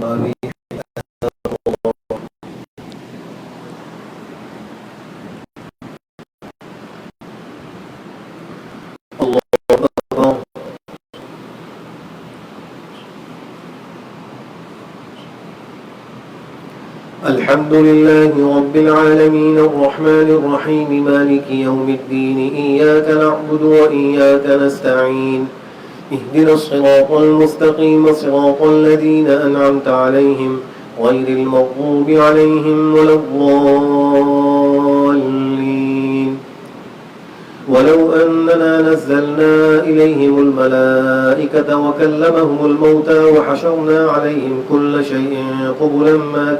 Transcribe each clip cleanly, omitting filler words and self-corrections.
أبي الله أكبر. الحمد لله رب العالمين الرحمن الرحيم مالك يوم الدين إياك نعبد وإياك نستعين اهدنا الصراط المستقيم صراط الذين أنعمت عليهم غير المغضوب عليهم ولا الضالين. ولو أننا نزلنا إليهم الملائكة وكلمهم الموتى وحشرنا عليهم كل شيء قبلا ما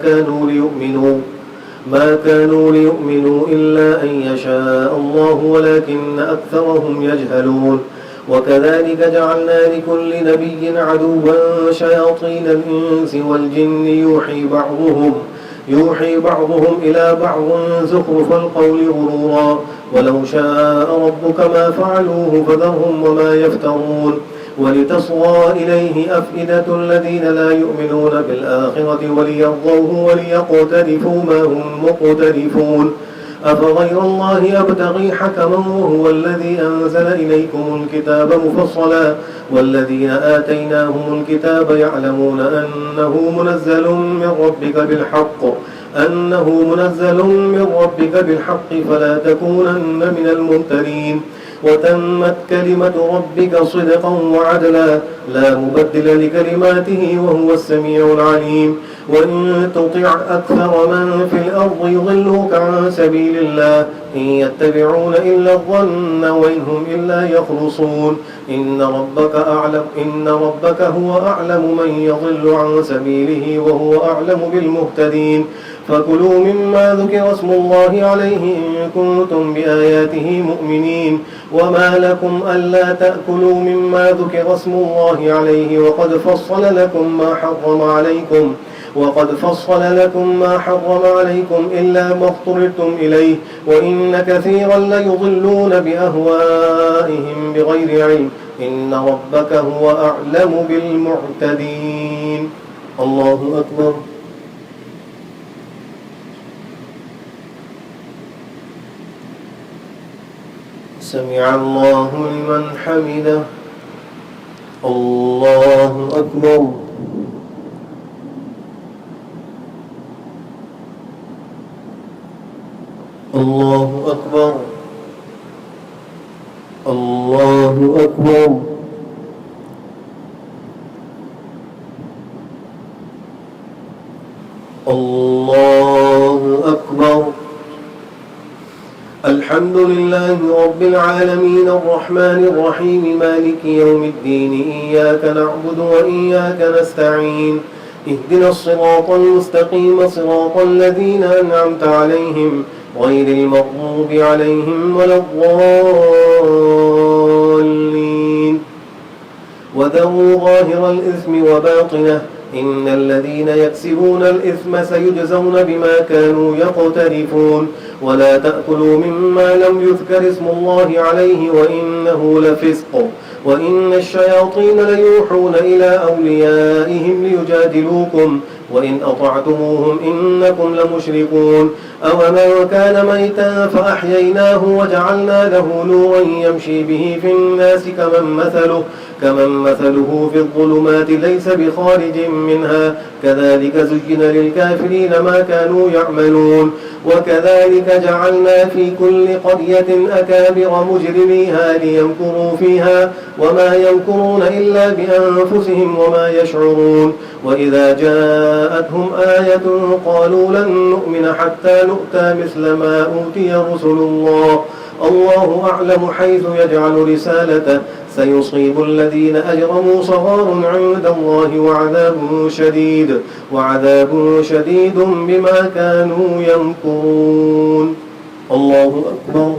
كانوا ليؤمنوا إلا أن يشاء الله ولكن أكثرهم يجهلون. وكذلك جعلنا لكل نبي عدوا شياطين الإنس والجن يوحي بعضهم إلى بعض زخرف القول غرورا ولو شاء ربك ما فعلوه فذرهم وما يفترون. ولتصغى إليه أفئدة الذين لا يؤمنون بالآخرة وليرضوه وليقترفوا ما هم مقترفون. أفغير الله أبتغي حكما وهو الذي أنزل إليكم الكتاب مفصلا والذين آتيناهم الكتاب يعلمون أنه منزل من ربك بالحق فلا تكونن من الممترين. وتمت كلمة ربك صدقا وعدلا لا مبدل لكلماته وهو السميع العليم. وإن تطع أكثر من في الأرض يضلوك عن سبيل الله إن يتبعون إلا الظن وإن هم إلا يخرصون. إن ربك هو أعلم من يضل عن سبيله وهو أعلم بالمهتدين. فكلوا مما ذكر اسم الله عليه إن كنتم بآياته مؤمنين. وما لكم ألا تأكلوا مما ذكر اسم الله عليه وقد فصل لكم ما حرم عليكم إلا ما اضطررتم إليه وإن كثيرا ليضلون بأهوائهم بغير علم. إن ربك هو أعلم بالمعتدين. الله أكبر. سمع الله لمن حمده. الله أكبر. الله أكبر. الله أكبر. الله أكبر. الحمد لله رب العالمين الرحمن الرحيم مالك يوم الدين إياك نعبد وإياك نستعين اهدنا الصراط المستقيم صراط الذين أنعمت عليهم غير المغضوب عليهم ولا الضالين. وذروا ظاهر الإثم وباطنه إن الذين يكسبون الإثم سيجزون بما كانوا يقترفون. ولا تأكلوا مما لم يذكر اسم الله عليه وإنه لفسق وإن الشياطين ليوحون إلى أوليائهم ليجادلوكم وإن أطعتموهم إنكم لمشركون. أومن كان ميتا فأحييناه وجعلنا له نورا يمشي به في الناس كمن مثله في الظلمات ليس بخارج منها كذلك زين للكافرين ما كانوا يعملون. وكذلك جعلنا في كل قرية أكابر مجرميها ليمكروا فيها وما يمكرون إلا بأنفسهم وما يشعرون. وإذا جاءتهم آية قالوا لن نؤمن حتى نؤتى مثل ما أوتي رسل الله أعلم حيث يجعل رسالته سيصيب الذين أجرموا صغار عند الله وعذاب شديد بما كانوا يمكرون. الله أكبر.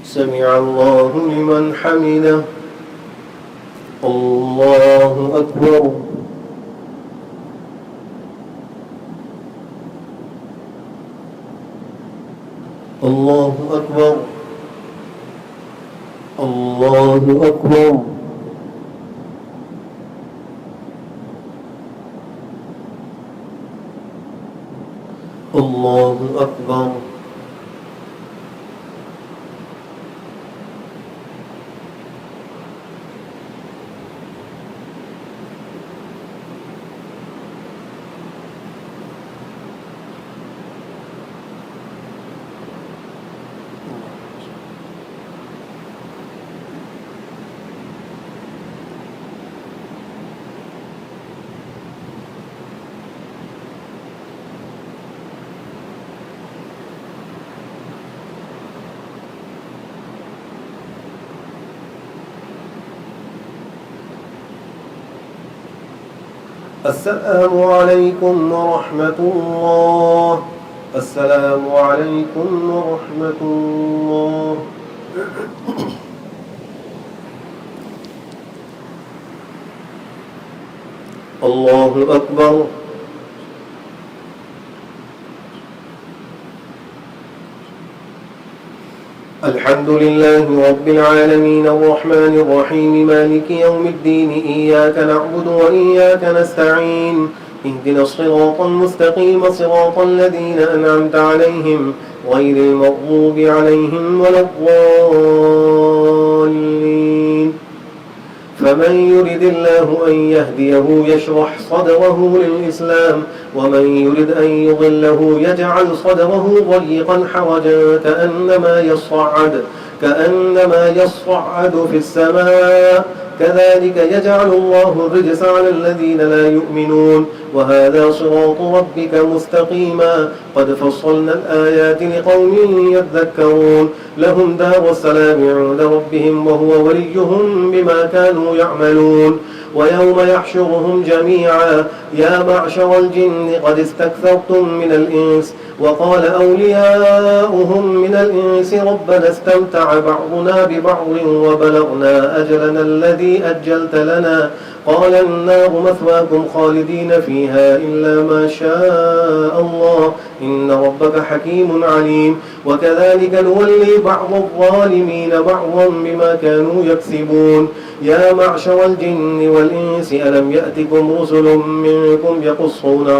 سمع الله لمن حمده. الله أكبر. الله أكبر. الله أكبر. الله أكبر. السلام عليكم ورحمة الله. السلام عليكم ورحمة الله. الله أكبر. الحمد لله رب العالمين الرحمن الرحيم مالك يوم الدين إياك نعبد وإياك نستعين اهدنا الصراط المستقيم صراط الذين أنعمت عليهم غير المغضوب عليهم ولا الضالين. فمن يرد الله أن يهديه يشرح صدره للإسلام ومن يرد أن يضله يجعل صدره ضيقا حرجا كأنما يصعد في السماء كذلك يجعل الله الرجس على الذين لا يؤمنون وهذا صراط ربك مستقيما قد فصلنا الآيات لقوم يذكرون لهم دار السلام عند ربهم وهو وليهم بما كانوا يعملون ويوم يحشرهم جميعا يا معشر الجن قد استكثرتم من الإنس وقال أولياؤهم من الإنس ربنا استمتع بعضنا ببعض وبلغنا أجلنا الذي أجلت لنا قال النار مثواكم خالدين فيها إلا ما شاء الله إن ربك حكيم عليم وكذلك نولي بعض الظالمين بعضا بما كانوا يكسبون يا معشر الجن والإنس ألم يأتكم رسل منكم يقصون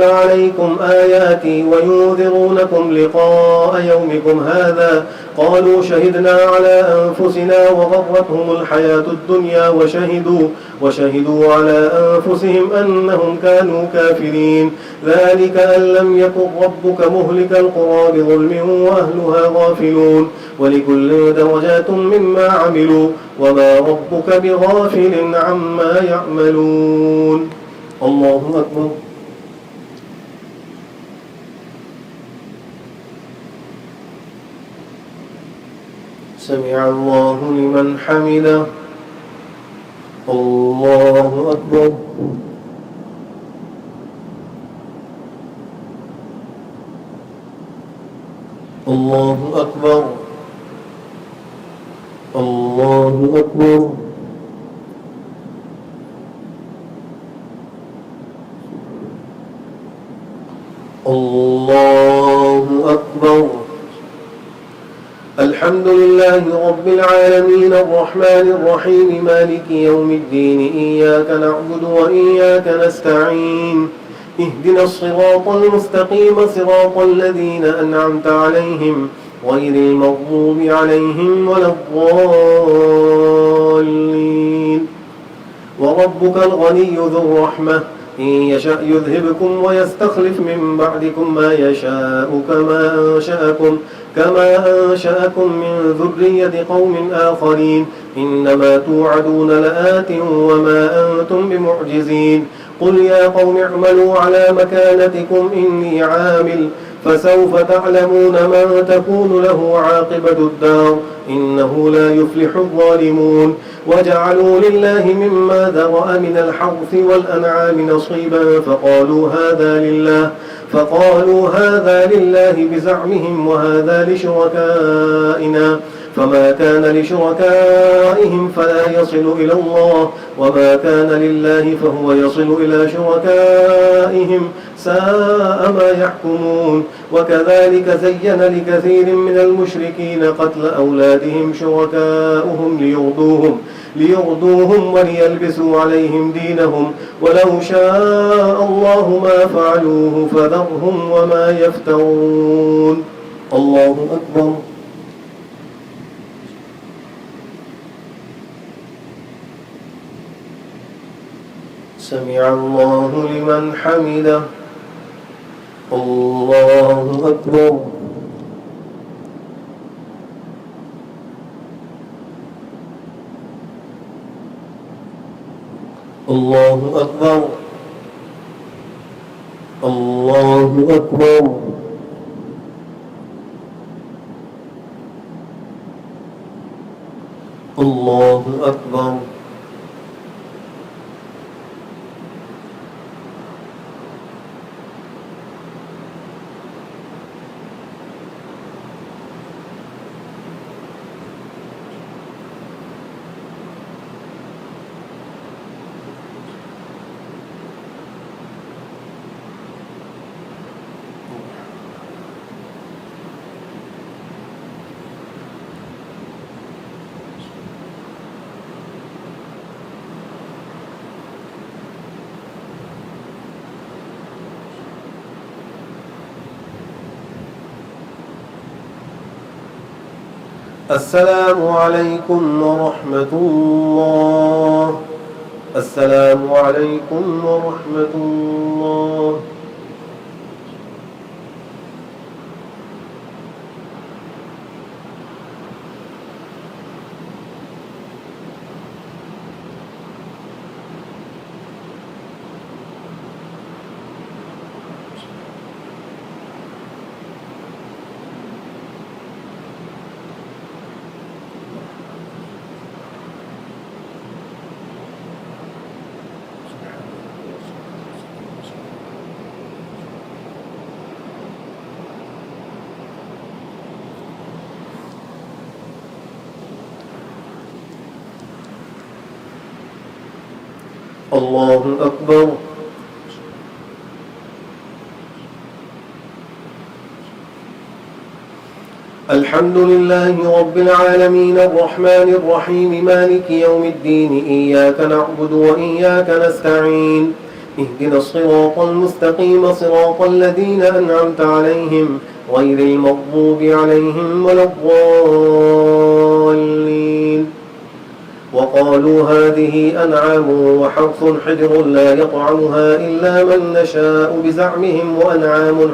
عليكم آياتي وينذرونكم لقاء يومكم هذا قالوا شهدنا على أنفسنا وغرتهم الحياة الدنيا وشهدوا على أنفسهم أنهم كانوا كافرين ذلك أن لم يكن ربك مهلك القرى بظلم وأهلها غافلون ولكل درجات مما عملوا وما ربك بغافل عما يعملون. الله أكبر. سمع الله لمن حمده. الله أكبر. الله أكبر. الله أكبر. الله أكبر. الحمد لله رب العالمين الرحمن الرحيم مالك يوم الدين إياك نعبد وإياك نستعين اهدنا الصراط المستقيم صراط الذين أنعمت عليهم غير المغضوب عليهم ولا الضالين. وربك الغني ذو الرحمة إن يشأ يذهبكم ويستخلف من بعدكم ما يشاء كما أنشأكم من ذرية قوم آخرين إنما توعدون لآت وما أنتم بمعجزين قل يا قوم اعملوا على مكانتكم إني عامل فسوف تعلمون من تكون له عاقبة الدار إنه لا يفلح الظالمون وجعلوا لله مما ذرأ من الحرث والأنعام نصيبا فقالوا هذا لله بزعمهم وهذا لشركائنا فما كان لشركائهم فلا يصل إلى الله وما كان لله فهو يصل إلى شركائهم ساء ما يحكمون وكذلك زين لكثير من المشركين قتل أولادهم شركاؤهم ليرضوهم وليلبسوا عليهم دينهم ولو شاء الله ما فعلوه فذرهم وما يفترون. الله أكبر. سمع الله لمن حمده. الله أكبر. الله أكبر. الله أكبر. الله أكبر. السلام عليكم ورحمة الله. السلام عليكم ورحمة الله. الله أكبر. الحمد لله رب العالمين الرحمن الرحيم مالك يوم الدين إياك نعبد وإياك نستعين اهدنا الصراط المستقيم صراط الذين أنعمت عليهم غير المغضوب عليهم ولا الضالين. وقالوا هذه أنعام وحرث حجر لا يطعمها إلا من نشاء بزعمهم وأنعام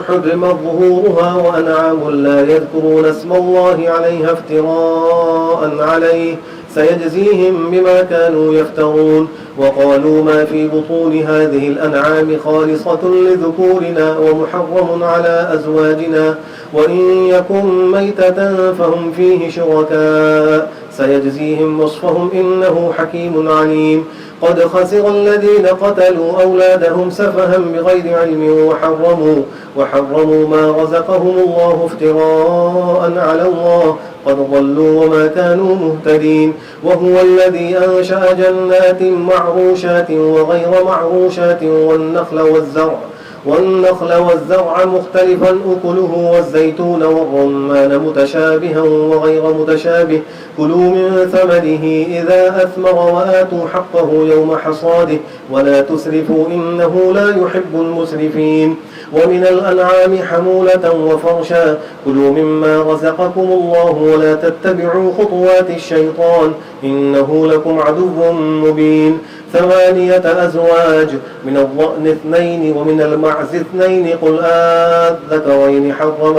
حرمت ظهورها وأنعام لا يذكرون اسم الله عليها افتراء عليه سيجزيهم بما كانوا يفترون. وقالوا ما في بطون هذه الأنعام خالصة لذكورنا ومحرم على أزواجنا وإن يكن ميتة فهم فيه شركاء سيجزيهم وصفهم إنه حكيم عليم. قد خسر الذين قتلوا أولادهم سفها بغير علم وحرموا ما رزقهم الله افتراء على الله قد ضلوا وما كانوا مهتدين. وهو الذي أنشأ جنات معروشات وغير معروشات والنخل والزرع مختلفا أكله والزيتون والرمان متشابها وغير متشابه كلوا من ثمره إذا أثمر وآتوا حقه يوم حصاده ولا تسرفوا إنه لا يحب المسرفين. ومن الأنعام حمولة وفرشا كلوا مما رزقكم الله ولا تتبعوا خطوات الشيطان إنه لكم عدو مبين. 8 أزواج من الضأن 2 ومن المعز 2 قل آذكرين حرم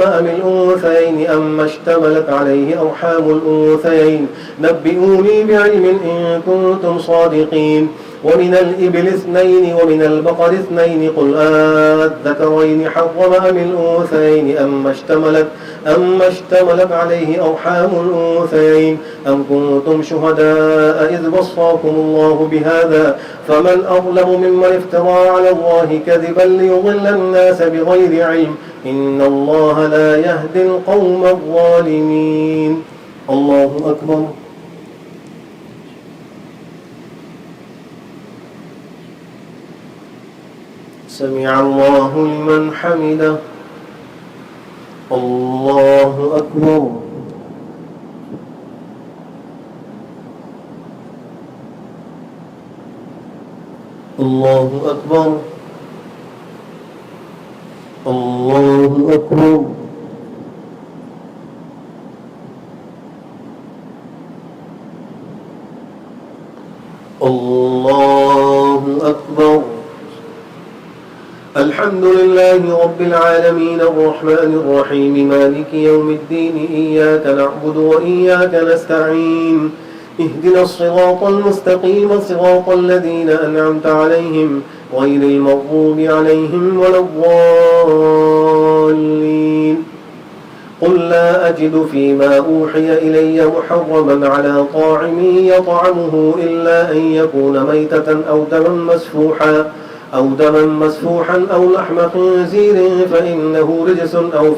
أم الأنثيين أما اشتملت عليه أرحام الأنثيين نبئوني بعلم إن كنتم صادقين. ومن الإبل اثنين ومن البقر اثنين قل الذكرين حرم أم الأنثيين أم اشتملت عليه أرحام الأنثيين أم كنتم شهداء إذ وصاكم الله بهذا فمن أظلم ممن افترى على الله كذبا ليضل الناس بغير علم إن الله لا يهدي القوم الظالمين. الله أكبر. سمع الله لمن حمده. الله أكبر. الله أكبر. الله أكبر. الله أكبر. الحمد لله رب العالمين الرحمن الرحيم مالك يوم الدين إياك نعبد وإياك نستعين اهدنا الصراط المستقيم صراط الذين أنعمت عليهم غير المغضوب عليهم ولا الضالين. قل لا أجد فيما أوحي إلي محرما على طاعم يطعمه إلا أن يكون ميتة أو دما مسفوحا أو لحم خنزير فإنه رجس أو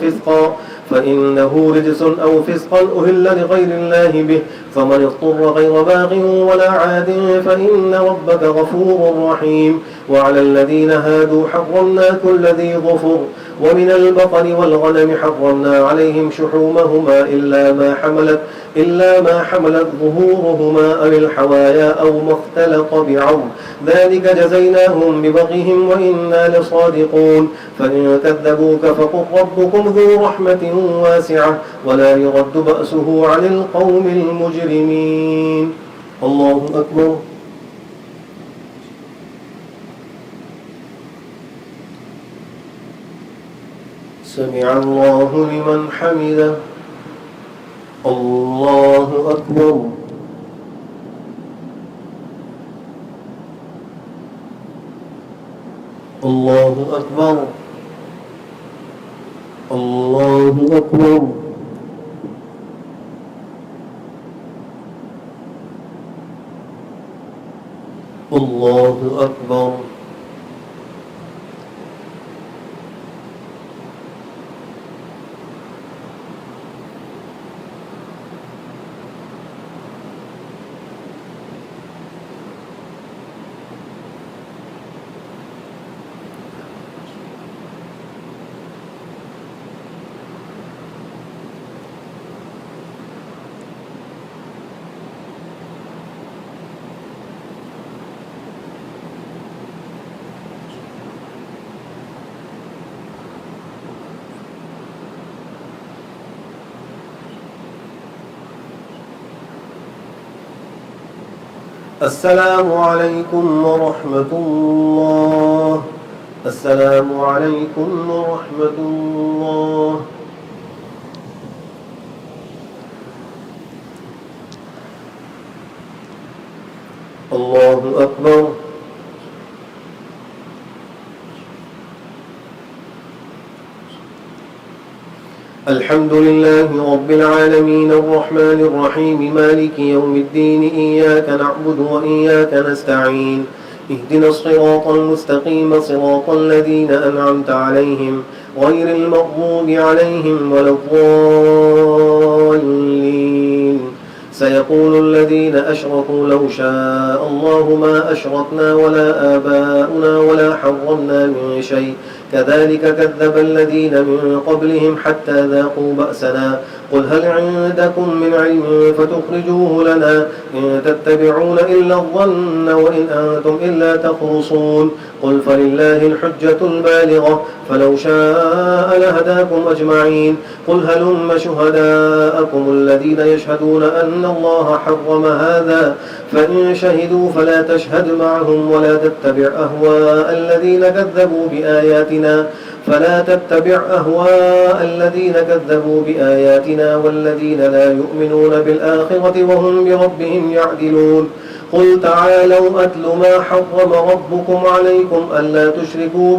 فسقا أهل لغير الله به فمن اضطر غير باغ ولا عاد فإن ربك غفور رحيم. وعلى الذين هادوا حرمنا كل ذي ظفر ومن البقر والغنم حرمنا عليهم شحومهما إلا ما حملت ظهورهما أو الحوايا أو ما اختلط بعظم ذلك جزيناهم ببغيهم وإنا لصادقون. فإن كذبوك فقل ربكم ذو رحمة واسعة ولا يرد بأسه عن القوم المجرمين. الله أكبر. سمع الله لمن حمده. الله أكبر. الله أكبر. الله أكبر. الله أكبر. السلام عليكم ورحمة الله. السلام عليكم ورحمة الله. الله أكبر. الحمد لله رب العالمين الرحمن الرحيم مالك يوم الدين إياك نعبد وإياك نستعين اهدنا الصراط المستقيم صراط الذين أنعمت عليهم غير المغضوب عليهم ولا الضالين. سيقول الذين أشركوا لو شاء الله ما أشركنا ولا آباؤنا ولا حرمنا من شيء كذلك كذب الذين من قبلهم حتى ذاقوا بأسنا قل هل عندكم من علم فتخرجوه لنا إن تتبعون إلا الظن وإن أنتم إلا تخرصون قل فلله الحجة البالغة فلو شاء لهداكم أجمعين قل هلم شهداءكم الذين يشهدون أن الله حرم هذا فإن شهدوا فلا تشهد معهم ولا تتبع أهواء الذين كذبوا بآياتنا والذين لا يؤمنون بالآخرة وهم بربهم يعدلون قل تعالوا أتل ما حرم ربكم عليكم ألا تشركوا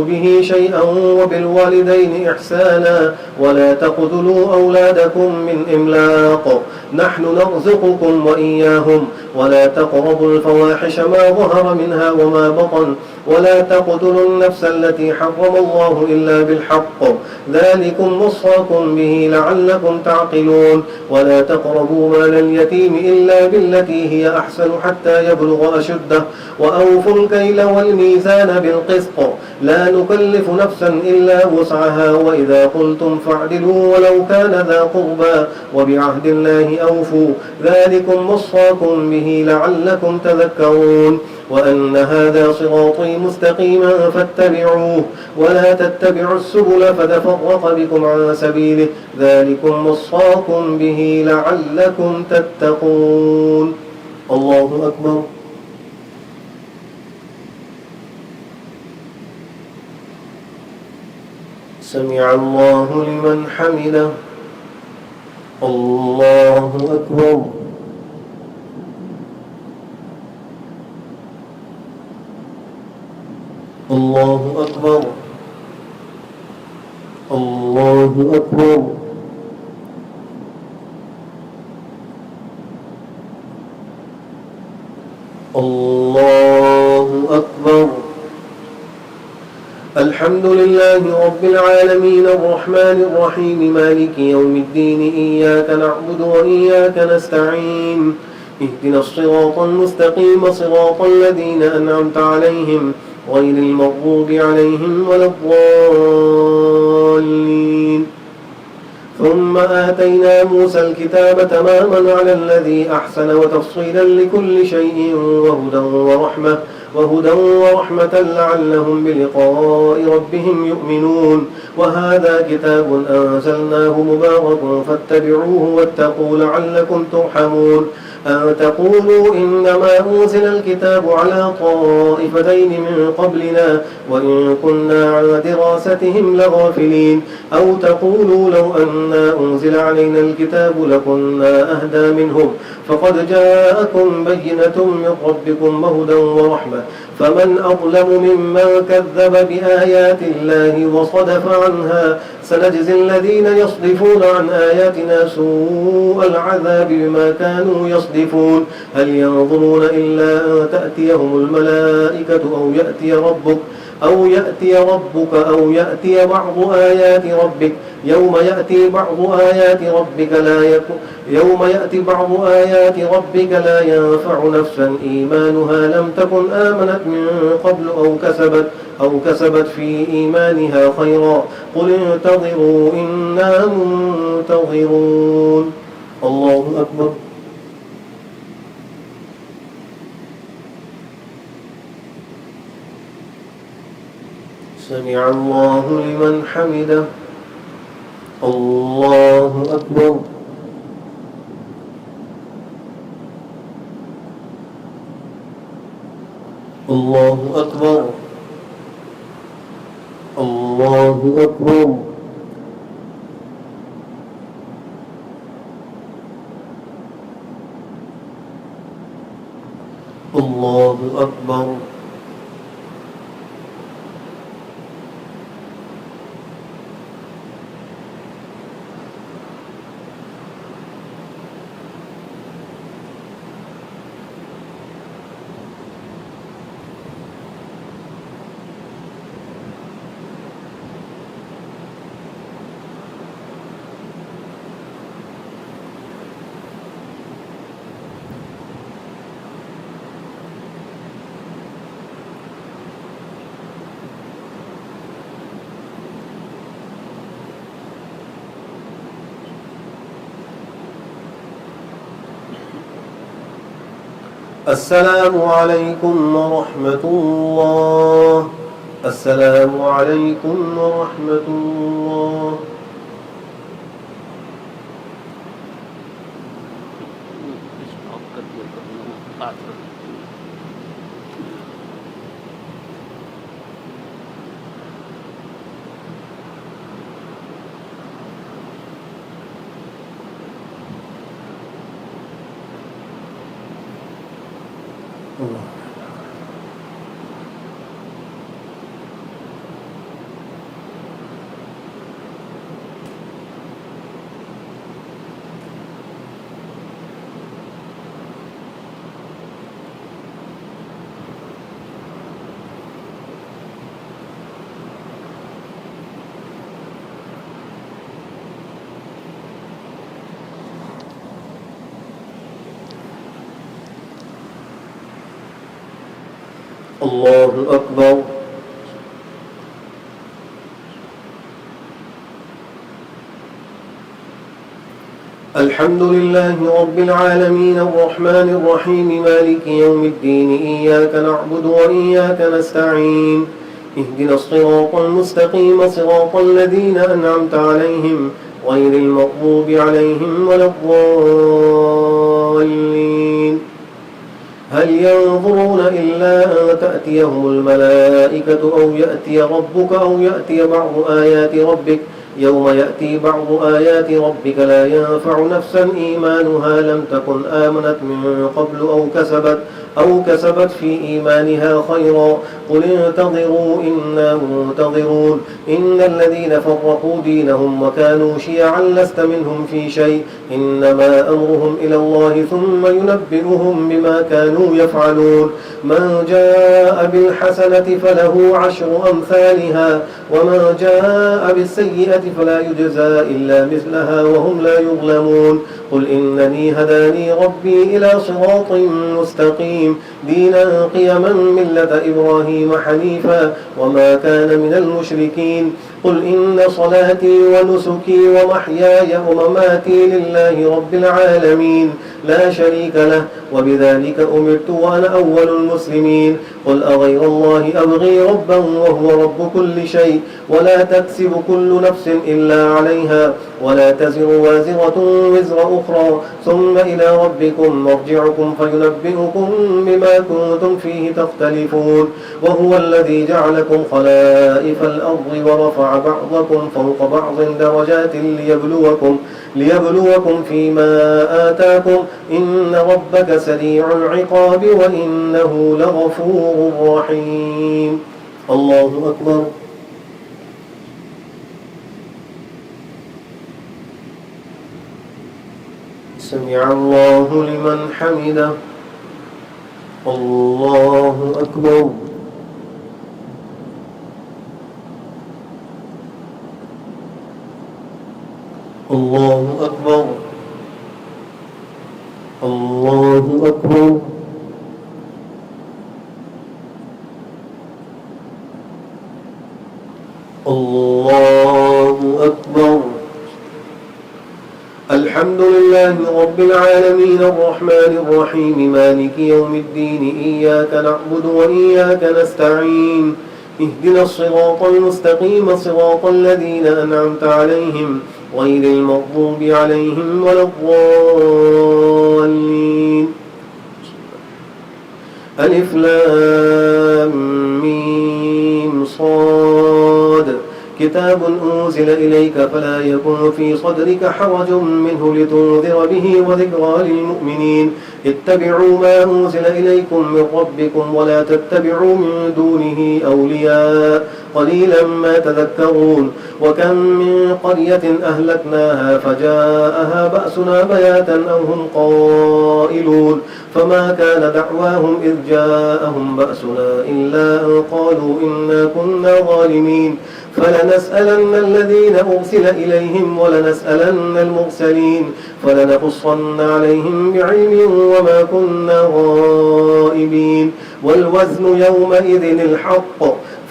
به شيئا وبالوالدين إحسانا ولا تقتلوا أولادكم من إملاق نحن نرزقكم وإياهم ولا تقربوا الفواحش ما ظهر منها وما بطن ولا تقتلوا النفس التي حرم الله إلا بالحق ذلكم وصاكم به لعلكم تعقلون ولا تقربوا مال اليتيم إلا بالتي هي أحسن حتى يبلغ أشده وأوفوا الكيل والميزان بالقسط لا نكلف نفسا إلا وسعها وإذا قلتم فاعدلوا ولو كان ذا قربى وبعهد الله أوفوا ذلكم وصاكم به لعلكم تذكرون وأن هذا صراطي مستقيما فاتبعوه ولا تتبعوا السبل فتفرق بكم عن سبيله ذلكم وصاكم به لعلكم تتقون. الله أكبر. سمع الله لمن حمده. الله أكبر. الله أكبر. الله أكبر. الله أكبر. الحمد لله رب العالمين الرحمن الرحيم مالك يوم الدين إياك نعبد وإياك نستعين اهدنا الصراط المستقيم صراط الذين أنعمت عليهم غير المغضوب عليهم ولا الضالين. ثم آتينا موسى الكتاب تماما على الذي أحسن وتفصيلا لكل شيء وهدى ورحمة لعلهم بلقاء ربهم يؤمنون وهذا كتاب أنزلناه مبارك فاتبعوه واتقوا لعلكم ترحمون أن تقولوا إنما أنزل الكتاب على طائفتين من قبلنا وإن كنا عن دراستهم لغافلين أو تقولوا لو أنا أنزل علينا الكتاب لكنا أهدى منهم فقد جاءكم بينة من ربكم وهدى ورحمة فمن أظلم ممن كذب بآيات الله وصدف عنها سنجزي الذين يصدفون عن آياتنا سوء العذاب بما كانوا يصدفون هل ينظرون إلا أن تأتيهم الملائكة أو يأتي ربك أو يأتي بعض آيات ربك يوم يأتي بعض آيات ربك لا ينفع نفسا إيمانها لم تكن آمنت من قبل أو كسبت في إيمانها خيرا قل انتظروا إنا منتظرون. الله أكبر. سمع الله لمن حمده. الله أكبر. الله أكبر. الله أكبر. الله أكبر. السلام عليكم ورحمة الله. السلام عليكم ورحمة الله. الله. الله أكبر. الحمد لله رب العالمين الرحمن الرحيم مالك يوم الدين إياك نعبد وإياك نستعين اهدنا الصراط المستقيم صراط الذين أنعمت عليهم غير المغضوب عليهم ولا الضالين. هل ينظرون إلا أن تأتيهم الملائكة أو يأتي ربك أو يأتي بعض آيات ربك يوم يأتي بعض آيات ربك لا ينفع نفسا إيمانها لم تكن آمنت من قبل أو كسبت في إيمانها خيرا قل انتظروا إنا منتظرون إن الذين فرقوا دينهم وكانوا شيعا لست منهم في شيء إنما أمرهم إلى الله ثم ينبئهم بما كانوا يفعلون من جاء بالحسنة فله 10 أمثالها ومن جاء بالسيئة فلا يجزى إلا مثلها وهم لا يظلمون قل إنني هداني ربي إلى صراط مستقيم دينا قيما ملة إبراهيم حنيفا وما كان من المشركين قل إن صلاتي ونسكي ومحياي ومماتي لله رب العالمين لا شريك له وبذلك أمرت وأنا أول المسلمين قل أغير الله أبغي ربا وهو رب كل شيء ولا تكسب كل نفس إلا عليها ولا تزر وازرة وزر أخرى ثم إلى ربكم مرجعكم فينبئكم بما كنتم فيه تختلفون وهو الذي جعلكم خلائف الأرض ورفع بعضكم فوق بعض درجات ليبلوكم فيما آتاكم إن ربك سريع العقاب وإنه لغفور رحيم. الله أكبر. سمع الله لمن حمده. الله أكبر. الله أكبر. الله أكبر. الله أكبر. الحمد لله رب العالمين الرحمن الرحيم مالك يوم الدين إياك نعبد وإياك نستعين اهدنا الصراط المستقيم صراط الذين أنعمت عليهم غير المغضوب عليهم ولا الضالين. ألف لام ميم صاد كتاب أنزل إليك فلا يكن في صدرك حرج منه لتنذر به وذكرى للمؤمنين اتبعوا ما أنزل إليكم من ربكم ولا تتبعوا من دونه أولياء قليلا ما تذكرون وكم من قرية أهلكناها فجاءها بأسنا بياتا أو هم قائلون فما كان دعواهم إذ جاءهم بأسنا إلا أن قالوا إنا كنا ظالمين فلنسألن الذين أرسل إليهم ولنسألن المرسلين فلنقصن عليهم بعلم وما كنا غائبين والوزن يومئذ الحق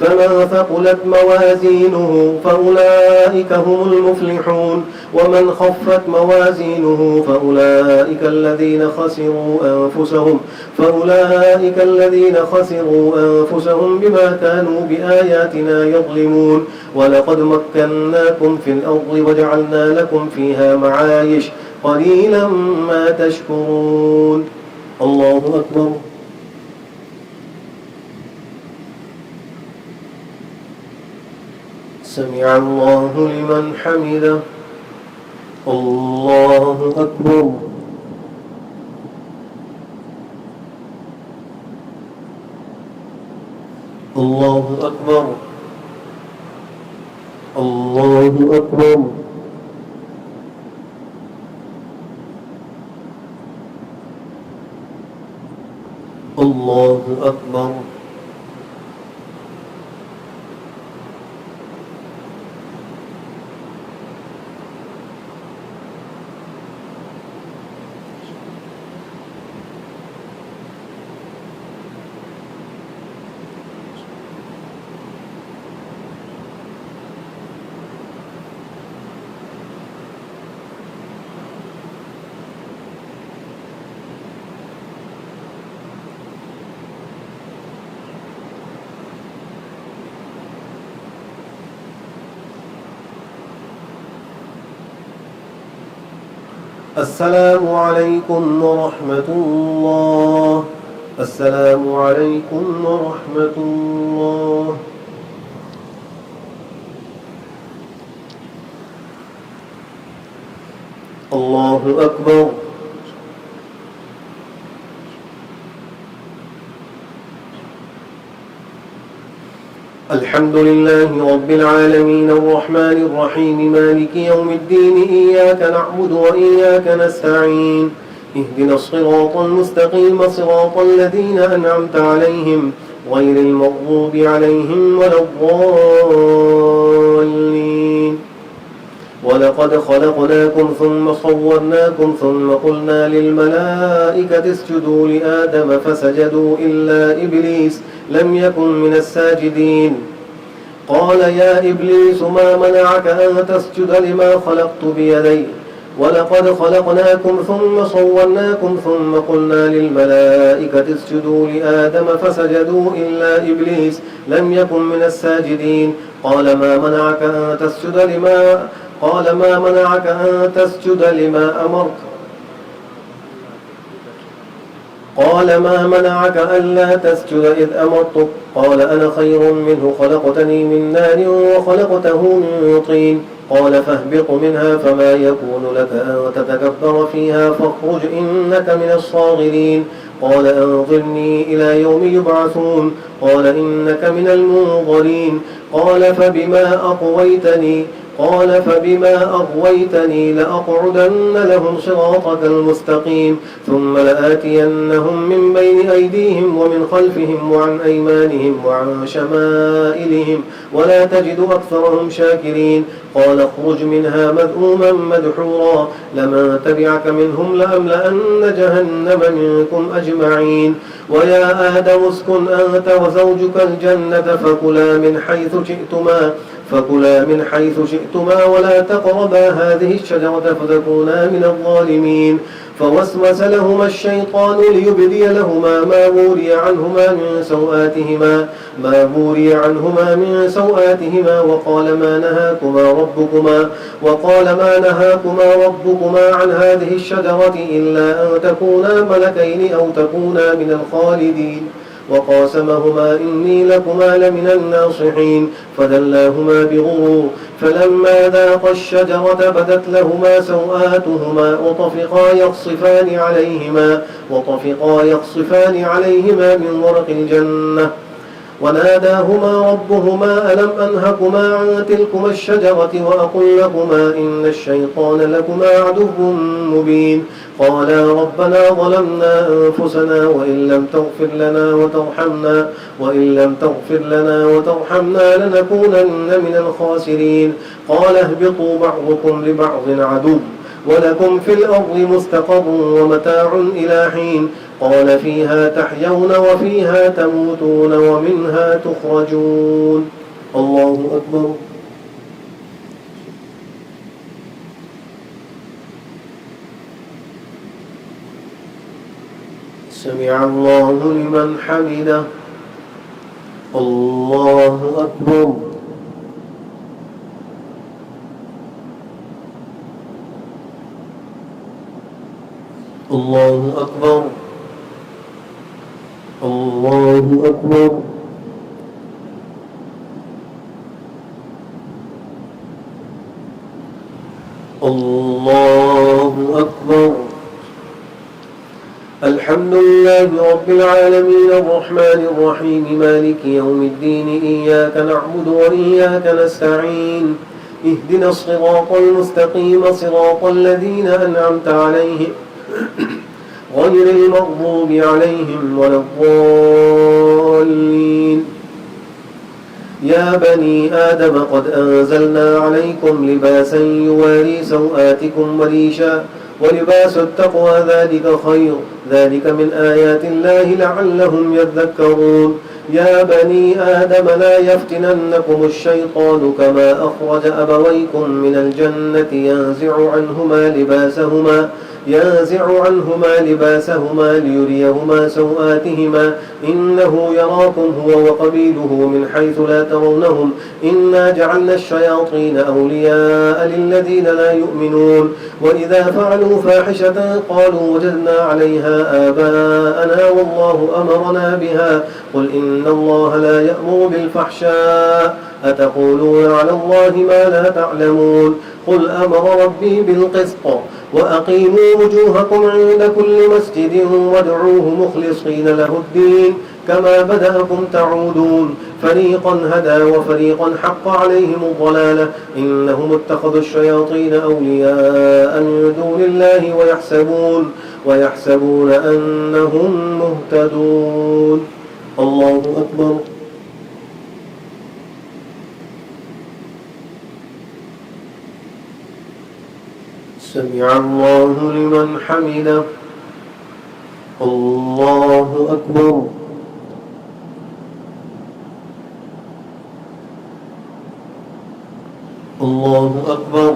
فمن ثقلت موازينه فأولئك هم المفلحون ومن خفت موازينه فأولئك الذين خسروا أنفسهم بما كانوا بآياتنا يظلمون ولقد مكناكم في الأرض وجعلنا لكم فيها معايش قليلا ما تشكرون. الله أكبر. سمع الله لمن حمده. الله أكبر. الله أكبر الله أكبر الله أكبر. السلام عليكم ورحمة الله. السلام عليكم ورحمة الله. الله أكبر. الحمد لله رب العالمين الرحمن الرحيم مالك يوم الدين إياك نعبد وإياك نستعين اهدنا الصراط المستقيم صراط الذين أنعمت عليهم غير المغضوب عليهم ولا الضالين. ولقد خلقناكم ثم صورناكم ثم قلنا للملائكة اسجدوا لآدم فسجدوا إلا إبليس لم يكن من الساجدين. قال يا إبليس ما منعك أن تسجد لما خلقت بيدي ولقد خلقناكم ثم صورناكم ثم قلنا للملائكة اسجدوا لآدم فسجدوا إلا إبليس لم يكن من الساجدين. قال ما منعك أن تسجد لما أمرك قال ما منعك ألا تسجد إذ أمرتك قال أنا خير منه خلقتني من نار وخلقته من طين. قال فاهبط منها فما يكون لك أن تتكبر فيها فاخرج إنك من الصاغرين. قال أنظرني إلى يوم يبعثون قال إنك من المنظرين. قال فبما أغويتني لأقعدن لهم صراطك المستقيم ثم لآتينهم من بين أيديهم ومن خلفهم وعن أيمانهم وعن شمائلهم ولا تجد أكثرهم شاكرين. قال اخرج منها مذءوما مدحورا لمن تبعك منهم لأملأن جهنم منكم أجمعين. ويا آدم اسكن أنت وزوجك الجنة فكلا من حيث شئتما ولا تقربا هذه الشجرة فتكونا من الظالمين. فوسوس لهما الشيطان ليبدي لهما ما بوري عنهما من سوآتهما وقال ما نهاكما ربكما عن هذه الشجرة إلا أن تكونا ملكين أو تكونا من الخالدين. وقاسمهما إني لكما لمن الناصحين فدلاهما بغرور فلما ذاقا الشجرة بدت لهما سوآتهما وطفقا يخصفان عليهما من ورق الجنة وناداهما ربهما ألم أنهكما عن تلكما الشجرة وأقل لكما إن الشيطان لكما عدو مبين. قالا ربنا ظلمنا أنفسنا وإن لم تغفر لنا وترحمنا لنكونن من الخاسرين. قال اهبطوا بعضكم لبعض عدو ولكم في الأرض مستقر ومتاع إلى حين. قال فيها تحيون وفيها تموتون ومنها تخرجون. الله أكبر. سمع الله لمن حمده. الله أكبر. الله أكبر. الله أكبر. الله أكبر. الحمد لله رب العالمين الرحمن الرحيم مالك يوم الدين إياك نعبد وإياك نستعين اهدنا الصراط المستقيم صراط الذين أنعمت عليهم غير المغضوب عليهم ولا الضالين. يا بني آدم قد أنزلنا عليكم لباسا يواري سوآتكم وريشا ولباس التقوى ذلك خير ذلك من آيات الله لعلهم يذكرون. يا بني آدم لا يفتننكم الشيطان كما أخرج أبويكم من الجنة ينزع عنهما لباسهما ليريهما سوآتهما إنه يراكم هو وقبيله من حيث لا ترونهم إنا جعلنا الشياطين أولياء للذين لا يؤمنون. وإذا فعلوا فاحشة قالوا وجدنا عليها آباءنا والله أمرنا بها قل إن الله لا يأمر بالفحشاء أتقولون على الله ما لا تعلمون. قل أمر ربي بالقسط وأقيموا وجوهكم عند كل مسجد وادعوه مخلصين له الدين كما بدأكم تعودون. فريقا هدى وفريقا حق عليهم الضلالة إنهم اتخذوا الشياطين أولياء من دون الله ويحسبون أنهم مهتدون. الله أكبر. سمع الله لمن حمده. الله أكبر. الله أكبر.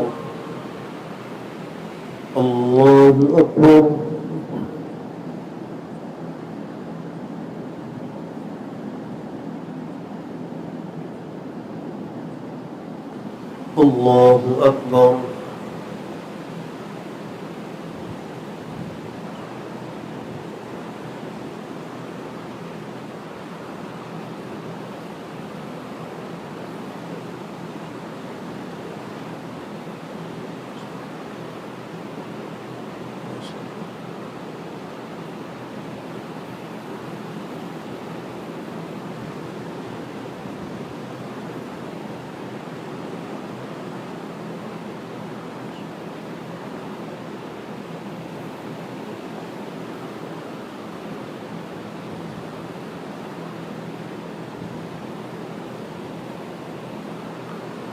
الله أكبر. الله أكبر.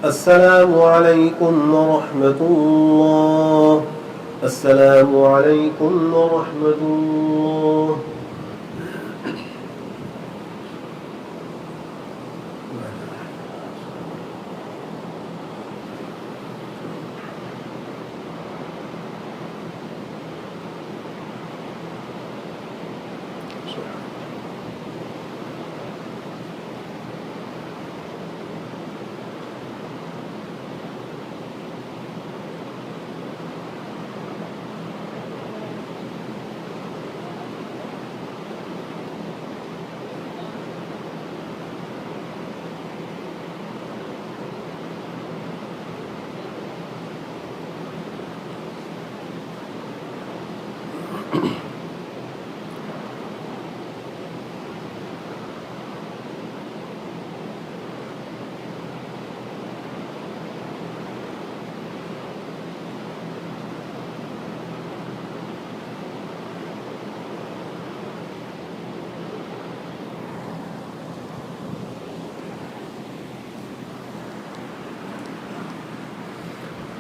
السلام عليكم ورحمة الله. السلام عليكم ورحمة الله.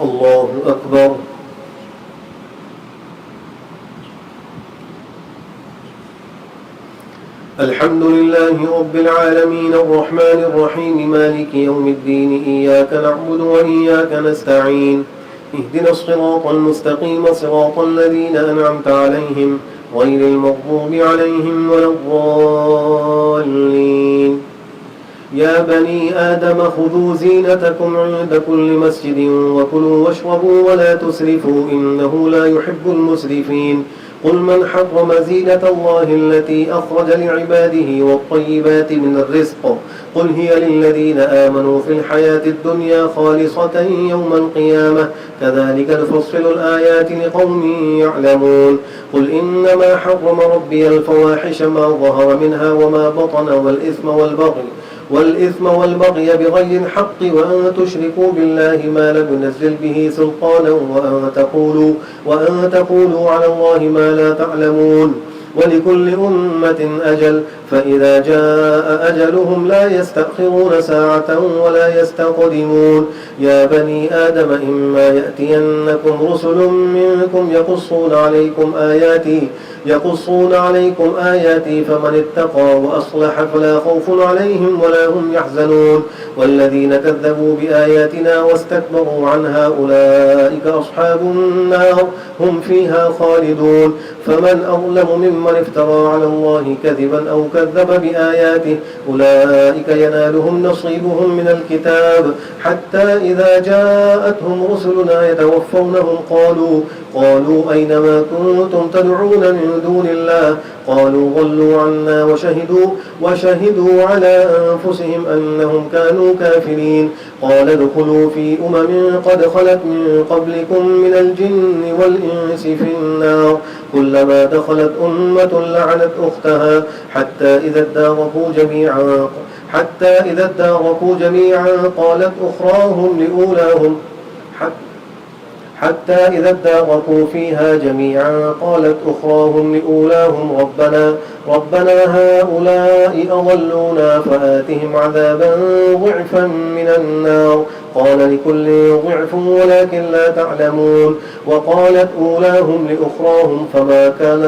الله أكبر. الحمد لله رب العالمين الرحمن الرحيم مالك يوم الدين إياك نعبد وإياك نستعين اهدنا الصراط المستقيم صراط الذين أنعمت عليهم غير المغضوب عليهم ولا الضالين. يا بني آدم خذوا زينتكم عند كل مسجد وكلوا واشربوا ولا تسرفوا إنه لا يحب المسرفين قل من حرم زينة الله التي أخرج لعباده والطيبات من الرزق قل هي للذين آمنوا في الحياة الدنيا خالصة يوم القيامة كذلك نفصل الآيات لقوم يعلمون قل إنما حرم ربي الفواحش ما ظهر منها وما بطن والإثم والبغي بغير الحق وأن تشركوا بالله ما لم ينزل به سلطانا وأن تقولوا على الله ما لا تعلمون ولكل أمة أجل فإذا جاء أجلهم لا يستأخرون ساعة ولا يستقدمون يا بني آدم إما يأتينكم رسل منكم يقصون عليكم آياتي فمن اتقى وأصلح فلا خوف عليهم ولا هم يحزنون والذين كذبوا بآياتنا واستكبروا عنها أولئك أصحاب النار هم فيها خالدون فمن أظلم ممن افترى على الله كذبا أو كذب بآياته أولئك ينالهم نصيبهم من الكتاب حتى إذا جاءتهم رسلنا يتوفونهم قالوا أين ما كنتم تدعون من دون الله قالوا ضلوا عنا وشهدوا على أنفسهم أنهم كانوا كافرين قال ادخلوا في قد خلت من قبلكم من الجن والإنس في النار كلما دخلت أمة لعنت أختها حتى إذا اداركوا جميعا قالت أخراهم لأولاهم حتى إذا اداركوا فيها جميعا قالت أخراهم لأولاهم ربنا هؤلاء أضلونا فآتهم عذابا ضعفا من النار قال لكل ضعف ولكن لا تعلمون وقالت أولاهم لأخراهم فما كان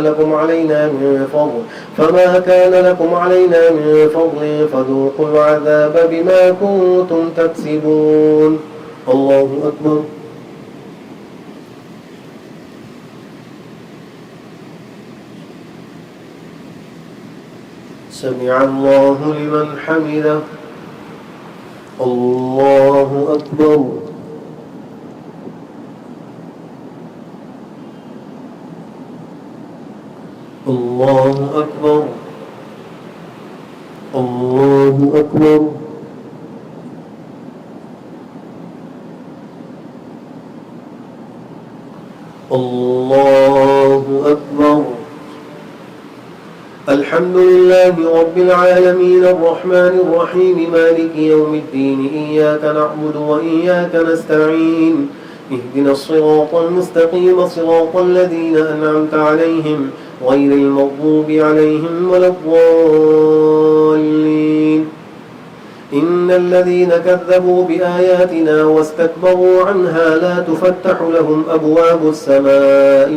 لكم علينا من فضل فذوقوا العذاب بما كنتم تكسبون الله أكبر سمع الله لمن حمده الله أكبر الله أكبر الله أكبر الله أكبر الحمد لله رب العالمين الرحمن الرحيم مالك يوم الدين إياك نعبد وإياك نستعين اهدنا الصراط المستقيم صراط الذين أنعمت عليهم غير المغضوب عليهم ولا الضالين إن الذين كذبوا بآياتنا واستكبروا عنها لا تفتح لهم أبواب السماء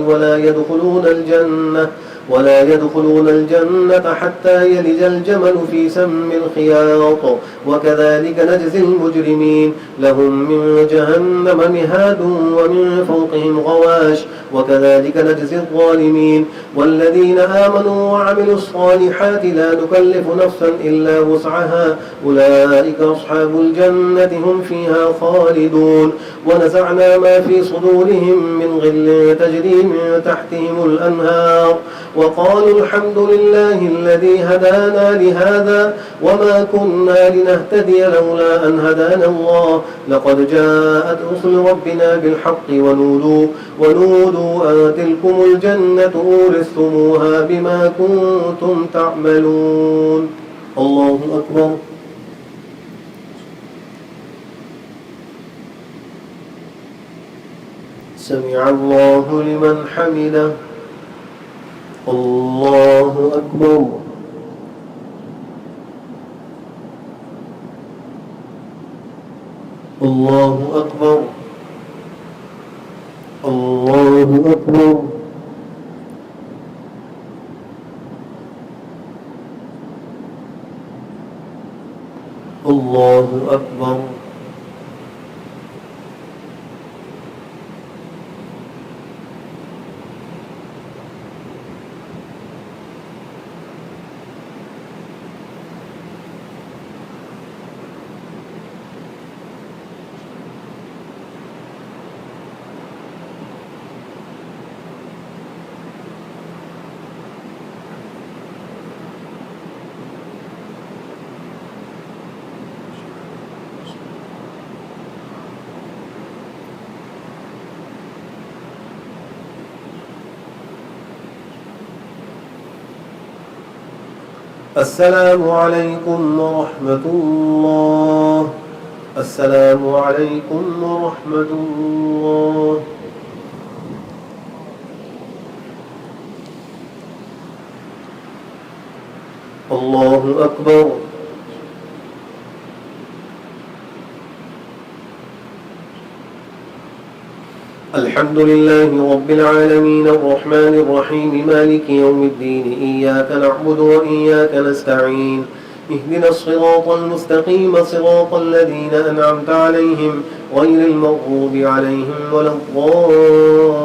ولا يدخلون الجنة حتى يلج الجمل في سم الخياط وكذلك نجزي المجرمين لهم من جهنم مهاد ومن فوقهم غواش وكذلك نجزي الظالمين والذين آمنوا وعملوا الصالحات لا نكلف نفسا إلا وسعها أولئك أصحاب الجنة هم فيها خالدون ونزعنا ما في صدورهم من غل تجري من تحتهم الأنهار وقالوا الحمد لله الذي هدانا لهذا وما كنا لنهتدي لولا أن هدانا الله لقد جاءت رسل ربنا بالحق ونودوا أن تلكم الجنة أورثتموها بما كنتم تعملون الله أكبر سمع الله لمن حمده الله أكبر الله أكبر الله أكبر الله أكبر السلام عليكم ورحمة الله. السلام عليكم ورحمة الله. الله أكبر. الحمد لله رب العالمين الرحمن الرحيم مالك يوم الدين إياك نعبد وإياك نستعين اهدنا الصراط المستقيم صراط الذين أنعمت عليهم غير المغضوب عليهم ولا الضالين.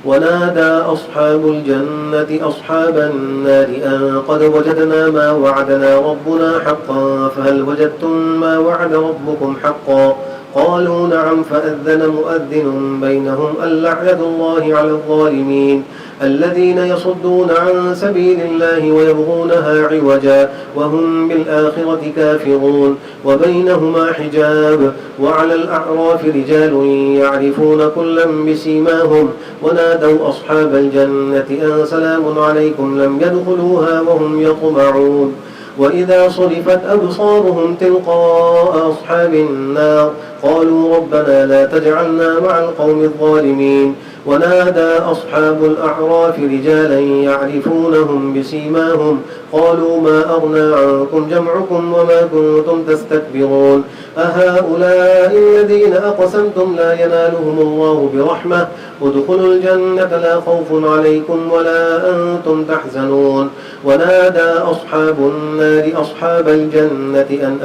ونادى أصحاب الجنة أصحاب النار أن قد وجدنا ما وعدنا ربنا حقا فهل وجدتم ما وعد ربكم حقا قالوا نعم فأذن مؤذن بينهم اللعنة الله على الظالمين الذين يصدون عن سبيل الله ويبغونها عوجا وهم بالآخرة كافرون وبينهما حجاب وعلى الأعراف رجال يعرفون كلا بسيماهم ونادوا أصحاب الجنة أن سلام عليكم لم يدخلوها وهم يطمعون وإذا صرفت أبصارهم تلقاء أصحاب النار قالوا ربنا لا تجعلنا مع القوم الظالمين ونادى أصحاب الأعراف رجالا يعرفونهم بسيماهم قالوا ما أغنى عنكم جمعكم وما كنتم تستكبرون أهؤلاء الذين أقسمتم لا ينالهم الله برحمة ادخلوا الجنة لا خوف عليكم ولا أنتم تحزنون ونادى أصحاب النار أصحاب الجنة أن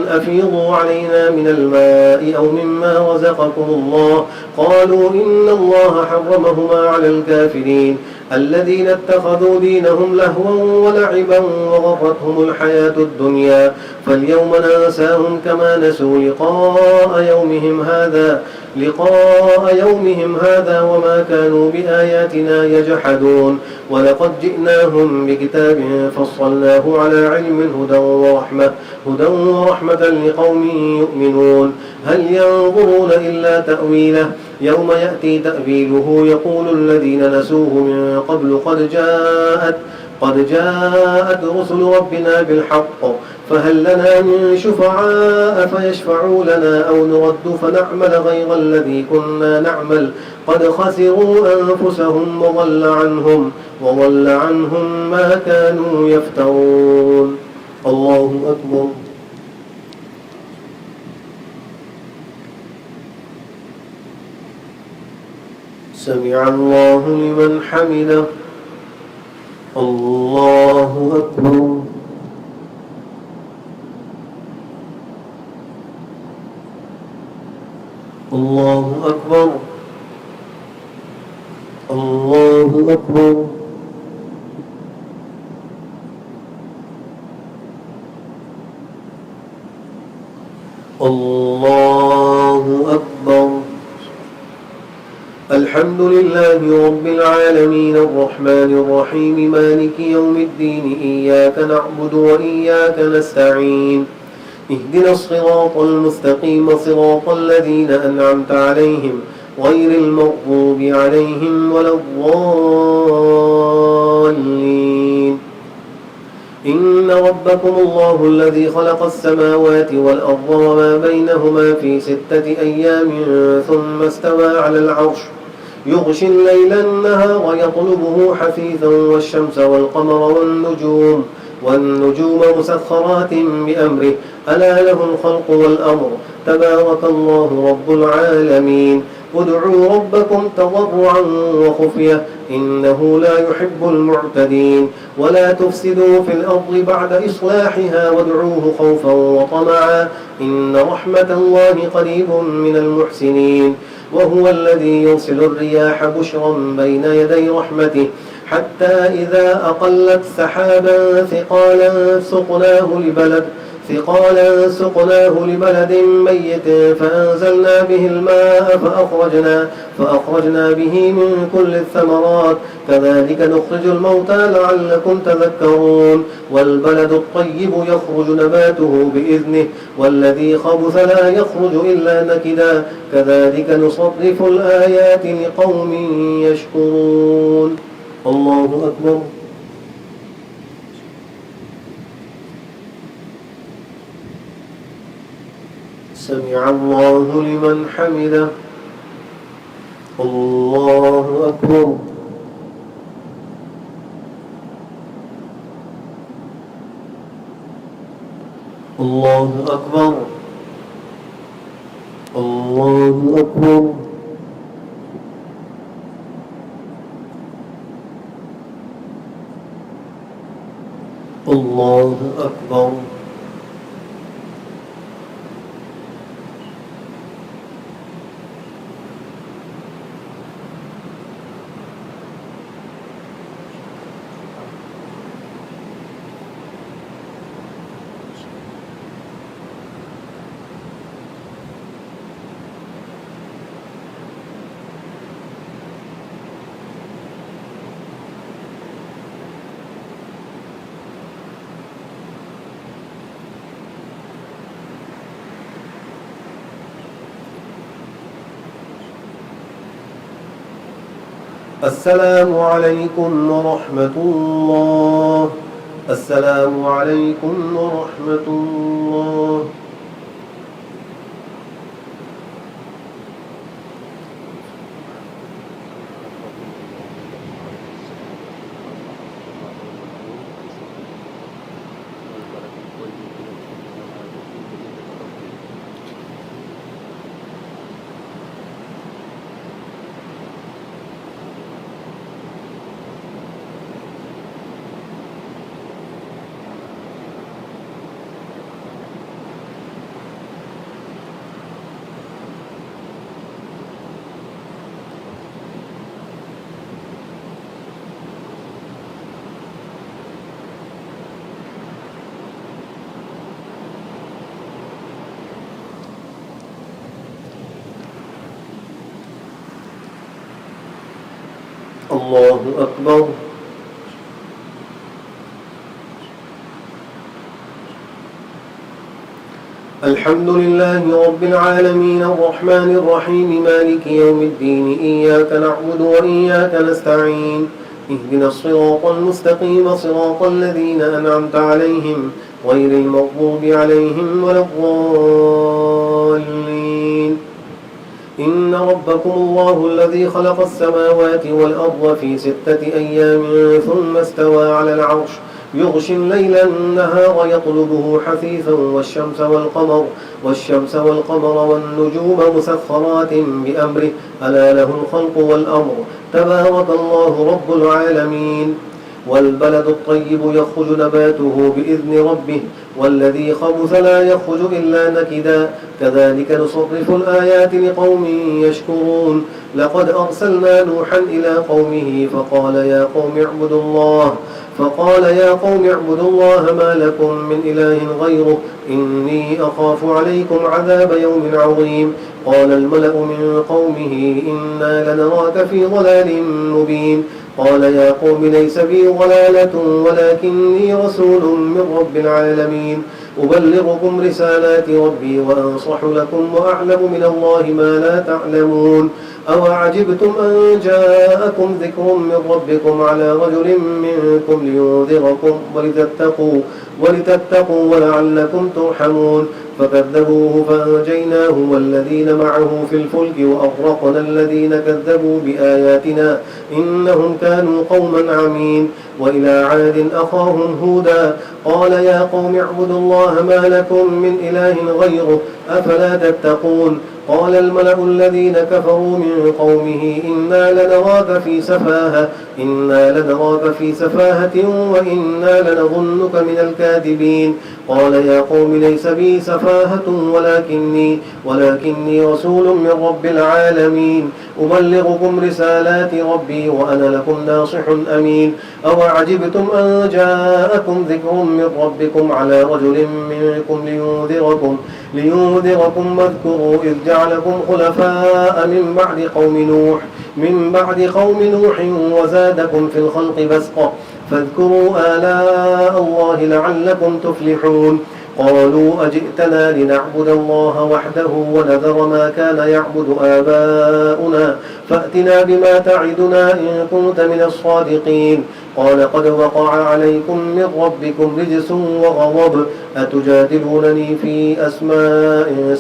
أفيضوا علينا من الماء أو مما رزقكم الله قالوا إن الله حرمهما على الكافرين الذين اتخذوا دينهم لهوا ولعبا وغرتهم الحياة الدنيا فاليوم ننساهم كما نسوا لقاء يومهم هذا وما كانوا بآياتنا يجحدون ولقد جئناهم بكتاب فصلناه على علم هدى ورحمة لقوم يؤمنون هل ينظرون إلا تأويله يوم يأتي تأويله يقول الذين نسوه من قبل قد جاءت رسل ربنا بالحق فهل لنا من شفعاء فيشفعوا لنا أو نرد فنعمل غير الذي كنا نعمل قد خسروا أنفسهم وضل عنهم ما كانوا يفترون. الله أكبر. سمع الله لمن حمده. الله أكبر. الله أكبر. الله أكبر. الله أكبر. الحمد لله رب العالمين الرحمن الرحيم مالك يوم الدين إياك نعبد وإياك نستعين اهدنا الصراط المستقيم صراط الذين أنعمت عليهم غير المغضوب عليهم ولا الضالين. إن ربكم الله الذي خلق السماوات والأرض وما بينهما في 6 أيام ثم استوى على العرش يغشي الليل النهار يطلبه حثيثا والشمس والقمر والنجوم مسخرات بأمره ألا له الخلق والأمر تبارك الله رب العالمين. ادعوا ربكم تضرعا وخفية إنه لا يحب المعتدين ولا تفسدوا في الأرض بعد إصلاحها وادعوه خوفا وطمعا إن رحمة الله قريب من المحسنين. وهو الذي يرسل الرياح بشرا بين يدي رحمته حتى إذا أقلت سحابا ثقالا سقناه لبلد ميت فأنزلنا به الماء فأخرجنا به من كل الثمرات كذلك نخرج الموتى لعلكم تذكرون. والبلد الطيب يخرج نباته بإذنه والذي خبث لا يخرج إلا نكدا كذلك نصرف الآيات لقوم يشكرون. الله أكبر. سمع الله لمن حمده. الله أكبر. الله أكبر. الله أكبر. الله أكبر. السلام عليكم ورحمة الله. السلام عليكم ورحمة الله. الله أكبر. الحمد لله رب العالمين الرحمن الرحيم مالك يوم الدين إياك نعبد وإياك نستعين اهدنا الصراط المستقيم صراط الذين أنعمت عليهم غير المغضوب عليهم ولا الضالين. إن ربكم الله الذي خلق السماوات والأرض في 6 أيام ثم استوى على العرش يغشي الليل النهار يطلبه حثيثا والشمس والقمر والنجوم مسخرات بأمره ألا له الخلق والأمر تبارك الله رب العالمين. والبلد الطيب يخرج نباته بإذن ربه والذي خبث لا يخرج إلا نكدا كذلك نصرف الآيات لقوم يشكرون. لقد أرسلنا نوحا إلى قومه فقال يا قوم اعبدوا الله ما لكم من إله غيره إني أخاف عليكم عذاب يوم عظيم. قال الملأ من قومه إنا لنراك في ضلال مبين. قال يا قوم ليس بي ضلالة ولكني رسول من رب العالمين أبلغكم رسالات ربي وأنصح لكم وأعلم من الله ما لا تعلمون. أوعجبتم أن جاءكم ذكر من ربكم على رجل منكم لينذركم ولتتقوا ولعلكم ترحمون. فكذبوه فأنجيناه والذين معه في الفلك وأغرقنا الذين كذبوا بآياتنا إنهم كانوا قوما عمين. وإلى عاد أخاهم هودا قال يا قوم اعبدوا الله ما لكم من إله غيره أفلا تتقون. قال الملأ الذين كفروا من قومه إنا لنراك في سفاهة وإنا لنظنك من الكاذبين. قال يا قوم ليس بي سفاهة ولكني رسول من رب العالمين أبلغكم رسالات ربي وأنا لكم ناصح أمين. أوعجبتم أن جاءكم ذكر من ربكم على رجل منكم لينذركم واذكروا إذ جعلكم خلفاء من بعد قوم نوح وزادكم في الخلق بسطة فاذكروا آلاء الله لعلكم تفلحون. قالوا أجئتنا لنعبد الله وحده ونذر ما كان يعبد آباؤنا فأتنا بما تعدنا إن كنت من الصادقين. قال قد وقع عليكم من ربكم رجس وغضب أتجادلونني في أسماء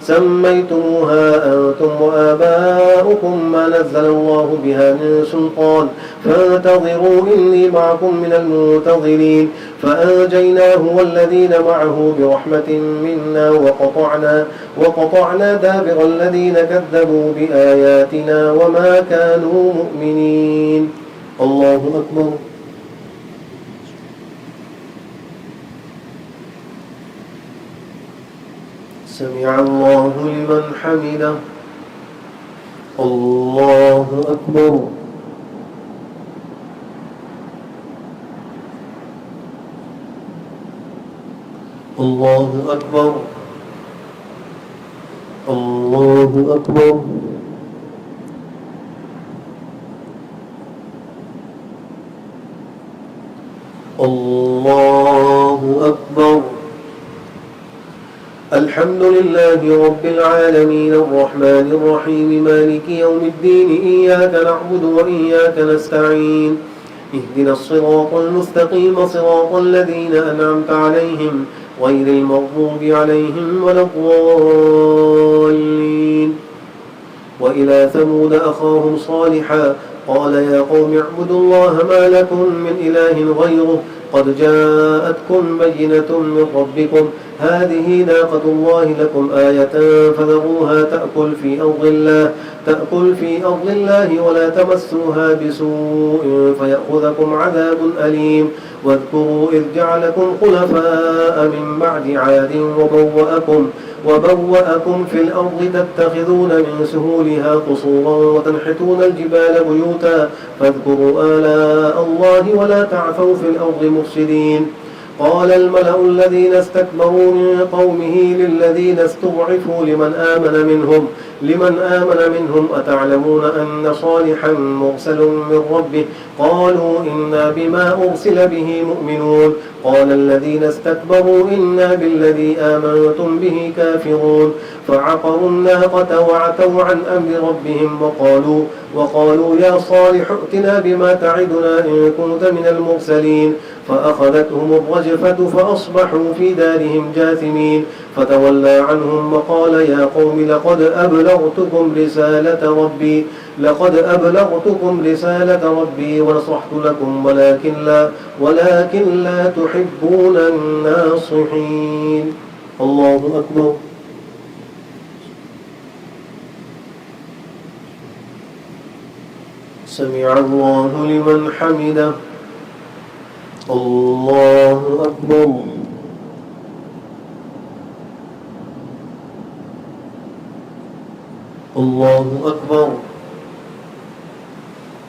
سميتموها أنتم وآباؤكم ما نزل الله بها من سلطان فانتظروا إني معكم من المنتظرين. فأنجيناه والذين معه برحمة منا وقطعنا دابر الذين كذبوا بآياتنا وما كانوا مؤمنين. الله أكبر. سمع الله لمن حمده. الله أكبر. الله أكبر. الله أكبر. الله أكبر. الحمد لله رب العالمين الرحمن الرحيم مالك يوم الدين إياك نعبد وإياك نستعين اهدنا الصراط المستقيم صراط الذين أنعمت عليهم غير المغضوب عليهم ولا الضالين. وإلى ثمود أخاهم صالحا قال يا قوم اعبدوا الله ما لكم من إله غيره قد جاءتكم بينة من ربكم هذه ناقة الله لكم آية فذروها تأكل في أرض الله ولا تمسوها بسوء فيأخذكم عذاب أليم. واذكروا إذ جعلكم خلفاء من بعد عاد وبوأكم في الأرض تتخذون من سهولها قصورا وتنحتون الجبال بيوتا فاذكروا آلاء الله ولا تعثوا في الأرض مفسدين. قال الملأ الذين استكبروا من قومه للذين استضعفوا لمن آمن منهم أتعلمون أن صالحا مرسل من ربه قالوا إنا بما أرسل به مؤمنون. قال الذين استكبروا إنا بالذي آمنتم به كافرون. فعقروا الناقة وعتوا عن أمر ربهم وقالوا يا صالح ائتنا بما تعدنا إن كنت من المرسلين. فأخذتهم الرجفة فأصبحوا في دارهم جاثمين. فتولى عنهم وقال يا قوم لقد أبلغتكم رسالة ربي ونصحت لكم ولكن لا تحبون الناصحين. الله أكبر. سمع الله لمن حمده. الله أكبر. الله أكبر.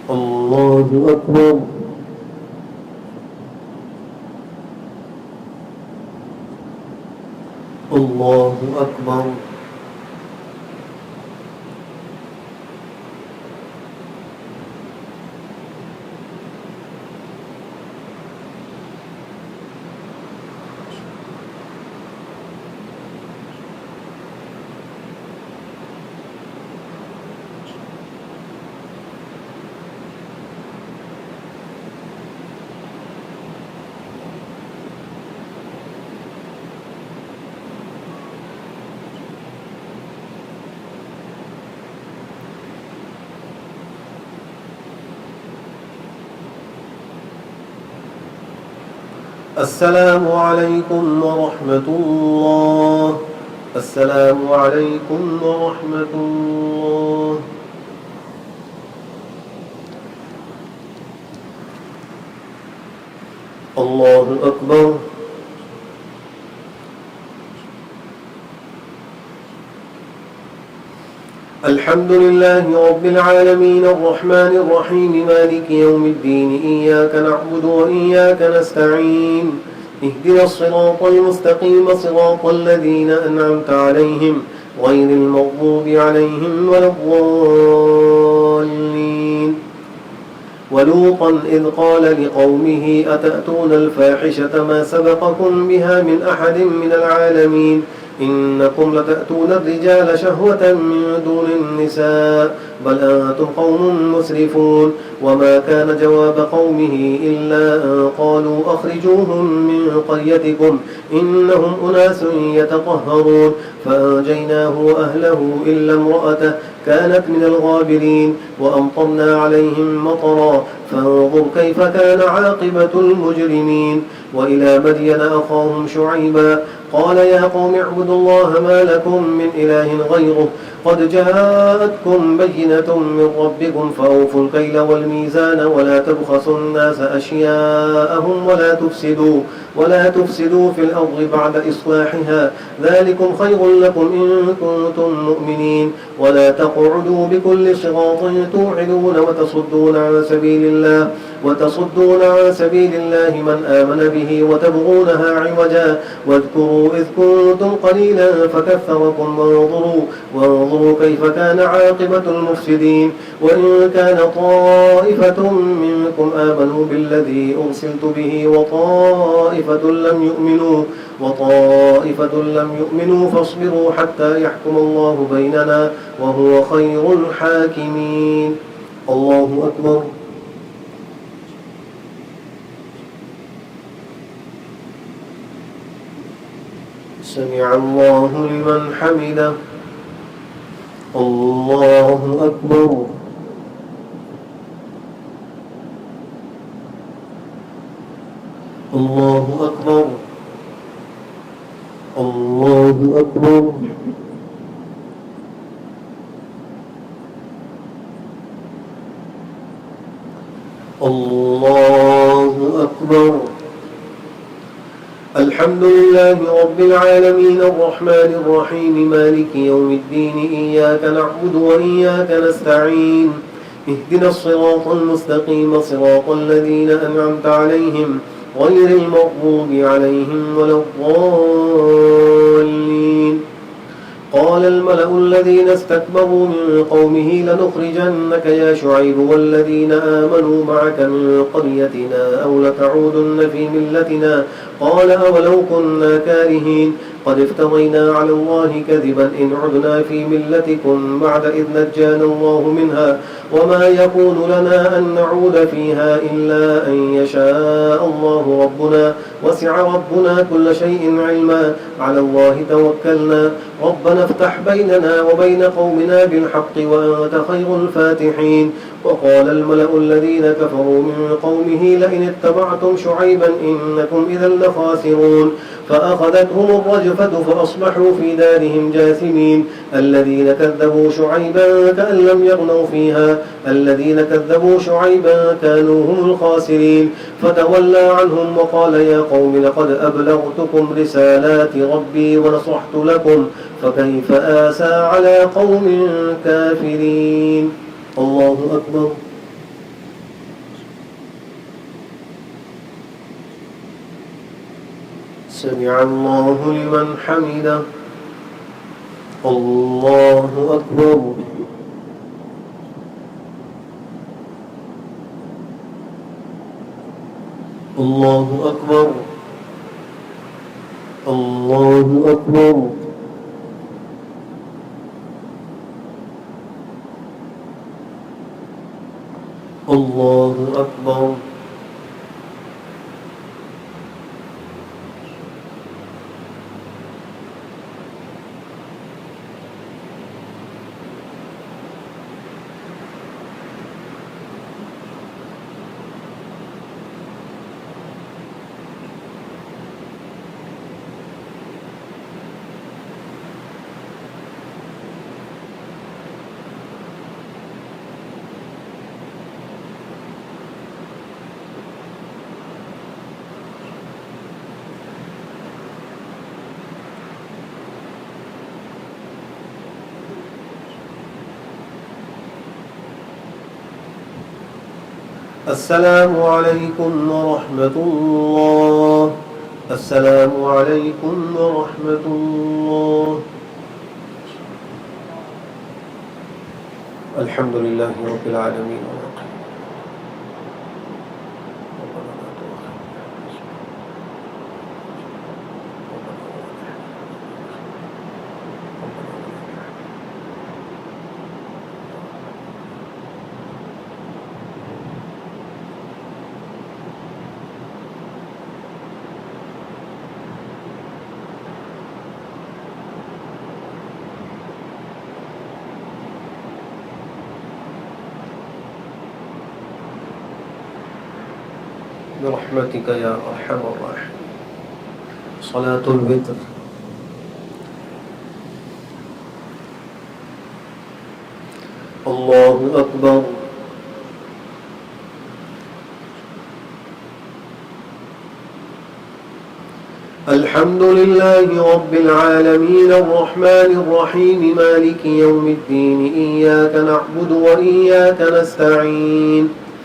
الله أكبر. الله أكبر. السلام عليكم ورحمة الله. السلام عليكم ورحمة الله. الله أكبر. الحمد لله رب العالمين الرحمن الرحيم مالك يوم الدين إياك نعبد وإياك نستعين اهدنا الصراط المستقيم صراط الذين أنعمت عليهم غير المغضوب عليهم ولا الضالين. ولوطا إذ قال لقومه أتأتون الفاحشة ما سبقكم بها من أحد من العالمين إنكم لتأتون الرجال شهوة من دون النساء بل أنتم قوم مسرفون وما كان جواب قومه إلا أن قالوا أخرجوهم من قريتكم إنهم أناس يتطهرون فأنجيناه وأهله إلا امرأته كانت من الغابرين وأمطرنا عليهم مطرا فانظر كيف كان عاقبة المجرمين وإلى مدين أخاهم شعيبا قال يا قوم اعبدوا الله ما لكم من إله غيره قد جاءتكم بينة من ربكم فأوفوا الكيل والميزان ولا تبخسوا الناس أشياءهم ولا تفسدوا في الأرض بعد إصلاحها ذلكم خير لكم إن كنتم مؤمنين ولا تقعدوا بكل صراط توعدون وتصدون عن سبيل الله من آمن به وتبغونها عوجا واذكروا إذ كنتم قليلا فكثركم وانظروا كيف كان عاقبة المفسدين وإن كان طائفة منكم آمنوا بالذي أرسلت به وطائفة لم يؤمنوا فاصبروا حتى يحكم الله بيننا وهو خير الحاكمين. الله أكبر. سمع الله لمن حمده. الله أكبر. الله أكبر. الله أكبر. الله أكبر. الحمد لله رب العالمين الرحمن الرحيم مالك يوم الدين إياك نعبد وإياك نستعين اهدنا الصراط المستقيم صراط الذين أنعمت عليهم غير المغضوب عليهم ولا الضالين. قال الملأ الذين استكبروا من قومه لنخرجنك يا شعيب والذين آمنوا معك من قريتنا أو لتعودن في ملتنا قال أولو كنا كارهين قد افترينا على الله كذبا إن عدنا في ملتكم بعد إذ نجانا الله منها وما يكون لنا أن نعود فيها إلا أن يشاء الله ربنا وسع ربنا كل شيء علما على الله توكلنا ربنا افتح بيننا وبين قومنا بالحق وأنت خير الفاتحين. وقال الملأ الذين كفروا من قومه لئن اتبعتم شعيبا إنكم إذا لخاسرون فأخذتهم الرجفة فأصبحوا في دارهم جاثمين الذين كذبوا شعيبا كأن لم يغنوا فيها الذين كذبوا شعيبا كانوا هم الخاسرين فتولى عنهم وقال يا قوم لقد أبلغتكم رسالات ربي ونصحت لكم فكيف آسى على قوم كافرين. الله أكبر. سمع الله لمن حمده. الله أكبر. الله أكبر. الله أكبر. الله أكبر. السلام عليكم ورحمة الله. السلام عليكم ورحمة الله. الحمد لله رب العالمين. برحمتك يا أرحم الراحمين. صلاة الوتر. الله أكبر. الحمد لله رب العالمين الرحمن الرحيم مالك يوم الدين إياك نعبد وإياك نستعين